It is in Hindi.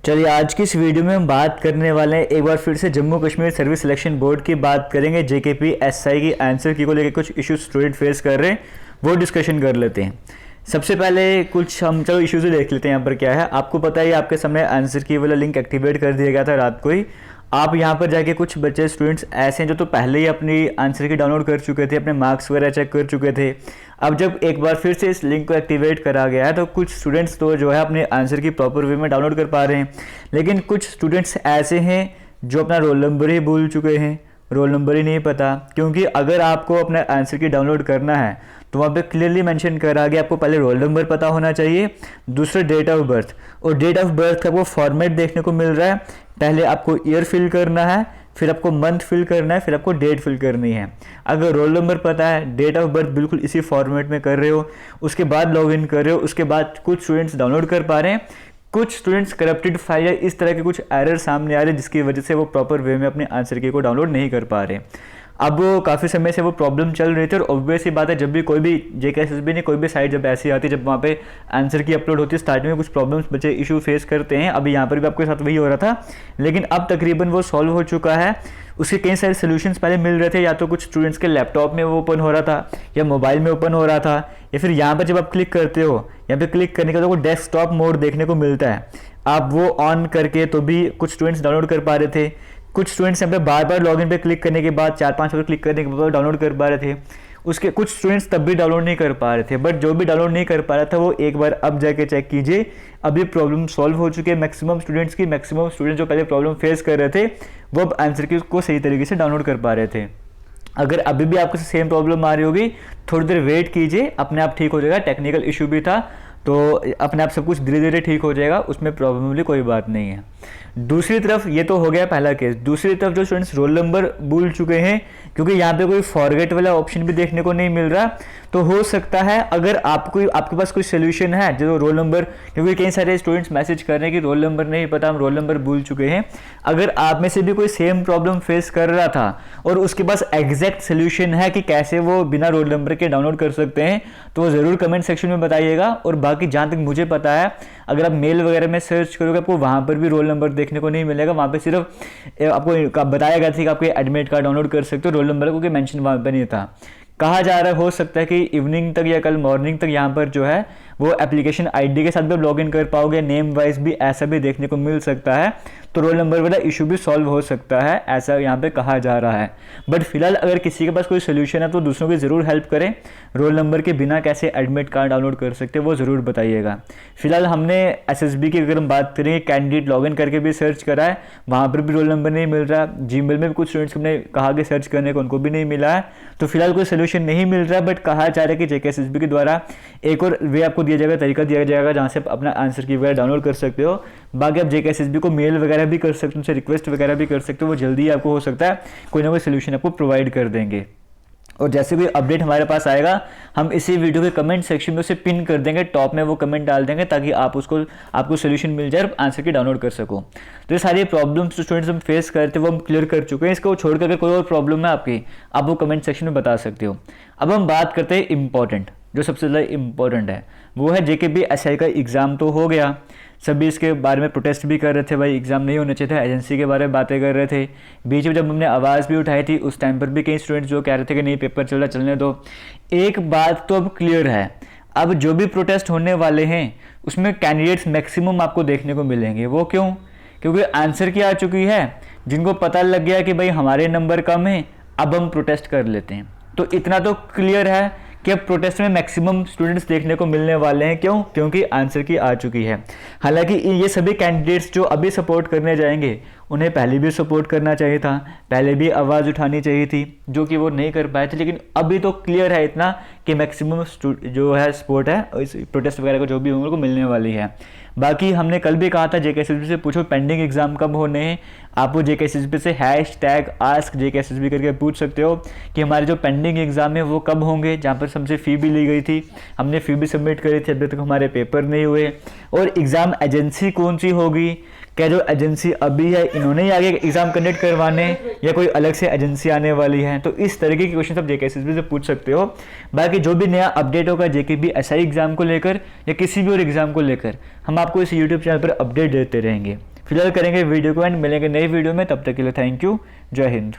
चलिए आज की इस वीडियो में हम बात करने वाले हैं एक बार फिर से Jammu Kashmir service selection board की बात करेंगे। जेकेपी एसआई की आंसर की को लेकर कुछ इश्यूज स्टूडेंट फेस कर रहे हैं, वो डिस्कशन कर लेते हैं। सबसे पहले कुछ हम चलो इश्यूज देख लेते हैं। यहाँ पर क्या है, आपको पता है आपके सामने आंसर की वाला लिंक एक्टिवेट कर दिया गया था रात को ही। आप यहाँ पर जाके कुछ बच्चे स्टूडेंट्स ऐसे हैं जो तो पहले ही अपनी आंसर की डाउनलोड कर चुके थे, अपने मार्क्स वगैरह चेक कर चुके थे। अब जब एक बार फिर से इस लिंक को एक्टिवेट करा गया है तो कुछ स्टूडेंट्स तो जो है अपने आंसर की प्रॉपर वे में डाउनलोड कर पा रहे हैं, लेकिन कुछ स्टूडेंट्स ऐसे हैं जो अपना रोल नंबर ही भूल चुके हैं, रोल नंबर ही नहीं पता। क्योंकि अगर आपको अपना आंसर की डाउनलोड करना है तो वहाँ पे क्लियरली मेंशन करा गया आपको पहले रोल नंबर पता होना चाहिए, दूसरा डेट ऑफ बर्थ, और डेट ऑफ बर्थ का आपको फॉर्मेट देखने को मिल रहा है। पहले आपको ईयर फिल करना है, फिर आपको मंथ फिल करना है, फिर आपको डेट फिल करनी है। अगर रोल नंबर पता है, डेट ऑफ बर्थ बिल्कुल इसी फॉर्मेट में कर रहे हो, उसके बाद लॉगिन कर रहे हो, उसके बाद कुछ स्टूडेंट्स डाउनलोड कर पा रहे हैं, कुछ स्टूडेंट्स करप्टेड फाइल या इस तरह के कुछ एरर सामने आ रहे हैं जिसकी वजह से वो प्रॉपर वे में अपने आंसर की को डाउनलोड नहीं कर पा रहे। अब काफ़ी समय से वो प्रॉब्लम चल रही थी और ऑब्वियस ही बात है, जब भी कोई भी जेकेएसएसबी ने कोई भी साइट जब ऐसी आती है जब वहाँ पे आंसर की अपलोड होती है, स्टार्टिंग में कुछ प्रॉब्लम्स बच्चे इशू फेस करते हैं। अभी यहाँ पर भी आपके साथ वही हो रहा था, लेकिन अब तकरीबन वो सॉल्व हो चुका है। उसके कई सारे सोल्यूशंस पहले मिल रहे थे, या तो कुछ स्टूडेंट्स के लैपटॉप में वो ओपन हो रहा था या मोबाइल में ओपन हो रहा था, या फिर यहाँ पर जब आप क्लिक करते हो, यहाँ पे क्लिक करने के बाद वो डेस्कटॉप मोड देखने को मिलता है, आप वो ऑन करके तो भी कुछ स्टूडेंट्स डाउनलोड कर पा रहे थे। कुछ स्टूडेंट्स यहाँ पे बार बार लॉगिन पे क्लिक करने के बाद 4-5 बार क्लिक करने के बाद डाउनलोड कर पा रहे थे। उसके कुछ स्टूडेंट्स तब भी डाउनलोड नहीं कर पा रहे थे, बट जो भी डाउनलोड नहीं कर पा रहा था वो एक बार अब जाके चेक कीजिए, अभी प्रॉब्लम सॉल्व हो चुकी है मैक्सिमम स्टूडेंट्स की। मैक्सिमम स्टूडेंट जो पहले प्रॉब्लम फेस कर रहे थे वो अब आंसर की को सही तरीके से डाउनलोड कर पा रहे थे। अगर अभी भी आपको सेम प्रॉब्लम आ रही होगी, थोड़ी देर वेट कीजिए, अपने आप ठीक हो जाएगा। टेक्निकल इशू भी था तो अपने आप सब कुछ धीरे धीरे ठीक हो जाएगा, उसमें प्रॉब्लम कोई बात नहीं है। दूसरी तरफ ये तो हो गया पहला केस। दूसरी तरफ जो स्टूडेंट्स रोल नंबर भूल चुके हैं, क्योंकि यहाँ पे कोई फॉरगेट वाला ऑप्शन भी देखने को नहीं मिल रहा, तो हो सकता है अगर आपके पास कोई सोल्यूशन है जो रोल नंबर, क्योंकि कई सारे स्टूडेंट्स मैसेज कर रहे हैं कि रोल नंबर नहीं पता, हम रोल नंबर भूल चुके हैं। अगर आप में से भी कोई सेम प्रॉब्लम फेस कर रहा था और उसके पास एग्जैक्ट सोल्यूशन है कि कैसे वो बिना रोल नंबर के डाउनलोड कर सकते हैं, तो वो ज़रूर कमेंट सेक्शन में बताइएगा। और बाकी जहाँ तक मुझे पता है, अगर आप मेल वगैरह में सर्च करोगे आपको वहाँ पर भी रोल नंबर देखने को नहीं मिलेगा। वहाँ पे सिर्फ आपको बताया गया था कि आपके एडमिट कार्ड डाउनलोड कर सकते हो, रोल नंबर को मेंशन वहाँ पर नहीं था। कहा जा रहा है हो सकता है कि इवनिंग तक या कल मॉर्निंग तक यहाँ पर जो है वो एप्लीकेशन आईडी के साथ भी लॉगिन कर पाओगे, नेम वाइज भी ऐसा भी देखने को मिल सकता है, तो रोल नंबर वाला इशू भी सॉल्व हो सकता है, ऐसा यहाँ पे कहा जा रहा है। बट फिलहाल अगर किसी के पास कोई सोल्यूशन है तो दूसरों की ज़रूर हेल्प करें। रोल नंबर के बिना कैसे एडमिट कार्ड डाउनलोड कर सकते हैं वो ज़रूर बताइएगा। फिलहाल हमने एसएसबी की अगर हम बात करें, कैंडिडेट लॉगिन करके भी सर्च करा है, वहाँ पर भी रोल नंबर नहीं मिल रहा। जीमेल में भी कुछ स्टूडेंट्स हमने कहा कि सर्च करने को, उनको भी नहीं मिला है। तो फिलहाल कोई सोल्यूशन नहीं मिल रहा, बट कहा जा रहा है कि जेकेएसएसबी के द्वारा एक और वे आपको दिया जाएगा, तरीका दिया जाएगा जहाँ से आप अपना आंसर की वगैरह डाउनलोड कर सकते हो। बाकी आप जेकेएसएसबी को मेल वगैरह भी कर सकते हो, उनसे रिक्वेस्ट वगैरह भी कर सकते हो, वो जल्दी आपको हो सकता है कोई ना कोई सोल्यूशन आपको प्रोवाइड कर देंगे। और जैसे कोई अपडेट हमारे पास आएगा, हम इसी वीडियो के कमेंट सेक्शन में उसे पिन कर देंगे, टॉप में वो कमेंट डाल देंगे ताकि आपको सोल्यूशन मिल जाए और आंसर की डाउनलोड कर सको। तो ये सारी प्रॉब्लम्स जो स्टूडेंट्स हम फेस करते हैं वो हम क्लियर कर चुके हैं। इसको छोड़कर अगर कोई और प्रॉब्लम है आपकी, आप वो कमेंट सेक्शन में बता सकते हो। अब हम बात करते हैं इंपॉर्टेंट, जो सबसे ज़्यादा इंपॉर्टेंट है, वो है जेकेबी एसआई का एग्ज़ाम तो हो गया। सभी इसके बारे में प्रोटेस्ट भी कर रहे थे, भाई एग्ज़ाम नहीं होने चाहिए था, एजेंसी के बारे में बातें कर रहे थे। बीच में जब हमने आवाज़ भी उठाई थी उस टाइम पर भी कई स्टूडेंट्स जो कह रहे थे कि नहीं पेपर चल रहा, चलने दो। एक बात तो अब क्लियर है, अब जो भी प्रोटेस्ट होने वाले हैं उसमें कैंडिडेट्स मैक्सिमम आपको देखने को मिलेंगे। वो क्यों? क्योंकि आंसर की आ चुकी है, जिनको पता लग गया कि भाई हमारे नंबर कम है, अब हम प्रोटेस्ट कर लेते हैं। तो इतना तो क्लियर है कि अब प्रोटेस्ट में मैक्सिमम स्टूडेंट्स देखने को मिलने वाले हैं। क्यों? क्योंकि आंसर की आ चुकी है। हालांकि ये सभी कैंडिडेट्स जो अभी सपोर्ट करने जाएंगे उन्हें पहले भी सपोर्ट करना चाहिए था, पहले भी आवाज़ उठानी चाहिए थी, जो कि वो नहीं कर पाए थे। लेकिन अभी तो क्लियर है इतना कि मैक्सिमम जो है सपोर्ट है इस प्रोटेस्ट वगैरह को जो भी उनको मिलने वाली है। बाकी हमने कल भी कहा था जेकेएसएसबी से पूछो पेंडिंग एग्जाम कब होने हैं। आप वो जेकेएसएसबी से #AskJKSSB करके पूछ सकते हो कि हमारे जो पेंडिंग एग्जाम है वो कब होंगे, जहाँ पर हमसे फ़ी भी ली गई थी, हमने फ़ी भी सबमिट करी थी, अभी तक हमारे पेपर नहीं हुए। और एग्ज़ाम एजेंसी कौन सी होगी, क्या जो एजेंसी अभी है इन्होंने ही आगे एग्जाम कंडक्ट करवाने या कोई अलग से एजेंसी आने वाली है। तो इस तरीके के क्वेश्चन आप जेकेएसएसबी से पूछ सकते हो। बाकी जो भी नया अपडेट होगा जेकेबी एसआई एग्जाम को लेकर या किसी भी और एग्जाम को लेकर, हम आपको इस यूट्यूब चैनल पर अपडेट देते रहेंगे। फिलहाल करेंगे वीडियो को एंड मिलेंगे नई वीडियो में, तब तक के लिए थैंक यू, जय हिंद।